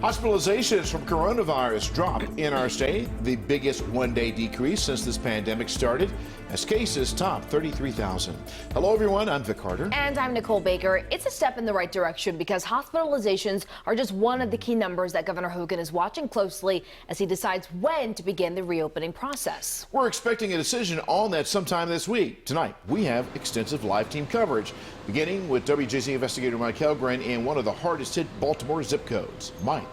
Hospitalizations from coronavirus dropped in our state, the biggest one-day decrease since this pandemic started, as cases top 33,000. Hello, everyone. I'm Vic Carter. And I'm Nicole Baker. It's a step in the right direction because hospitalizations are just one of the key numbers that Governor Hogan is watching closely as he decides when to begin the reopening process. We're expecting a decision on that sometime this week. Tonight, we have extensive live team coverage, beginning with WJZ investigator Mike Helgren in one of the hardest hit Baltimore zip codes. Mike.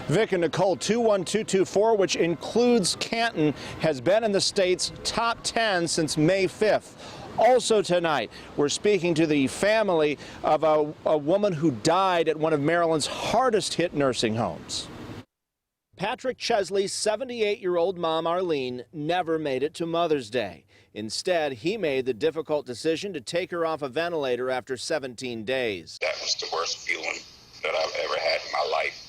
Vic and Nicole, 21224, which includes Canton, has been in the state's top 10 since May 5th. Also tonight, we're speaking to the family of a woman who died at one of Maryland's hardest hit nursing homes. Patrick Chesley's 78-year-old mom, Arlene, never made it to Mother's Day. Instead, he made the difficult decision to take her off a ventilator after 17 days. That was the worst feeling that I've ever had in my life.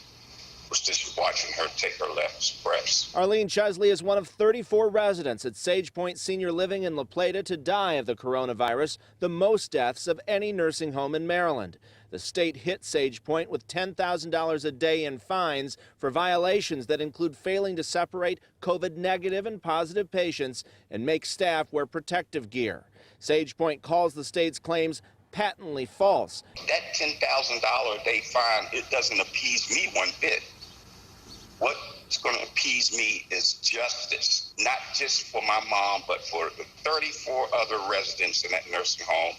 Was just watching her take her last breaths. Arlene Chesley is one of 34 residents at Sagepoint Senior Living in Plata to die of the coronavirus, the most deaths of any nursing home in Maryland. The state hit Sagepoint with $10,000 a day in fines for violations that include failing to separate COVID-negative and positive patients and make staff wear protective gear. Sagepoint calls the state's claims patently false. That $10,000 a day fine, it doesn't appease me one bit. What's going to appease me is justice, not just for my mom, but for the 34 other residents in that nursing home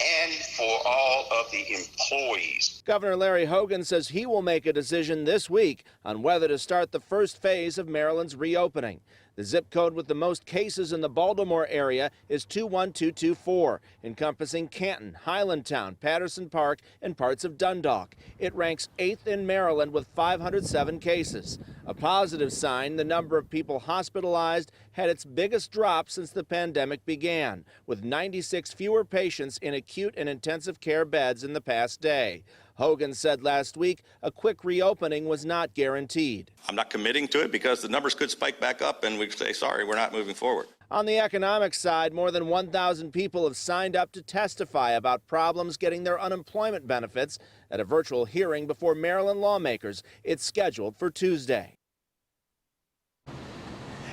and for all of the employees. Governor Larry Hogan says he will make a decision this week on whether to start the first phase of Maryland's reopening. The zip code with the most cases in the Baltimore area is 21224, encompassing Canton, Highlandtown, Patterson Park, and parts of Dundalk. It ranks 8th in Maryland with 507 cases. A positive sign, the number of people hospitalized had its biggest drop since the pandemic began, with 96 fewer patients in acute and intensive care beds in the past day. Hogan said last week a quick reopening was not guaranteed. I'm not committing to it because the numbers could spike back up and we say, sorry, we're not moving forward. On the economic side, more than 1,000 people have signed up to testify about problems getting their unemployment benefits at a virtual hearing before Maryland lawmakers. It's scheduled for Tuesday.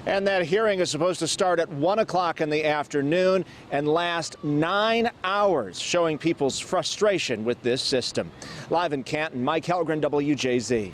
And that hearing is supposed to start at 1 o'clock in the afternoon and last 9 hours, showing people's frustration with this system. Live in Canton, Mike Helgren, WJZ.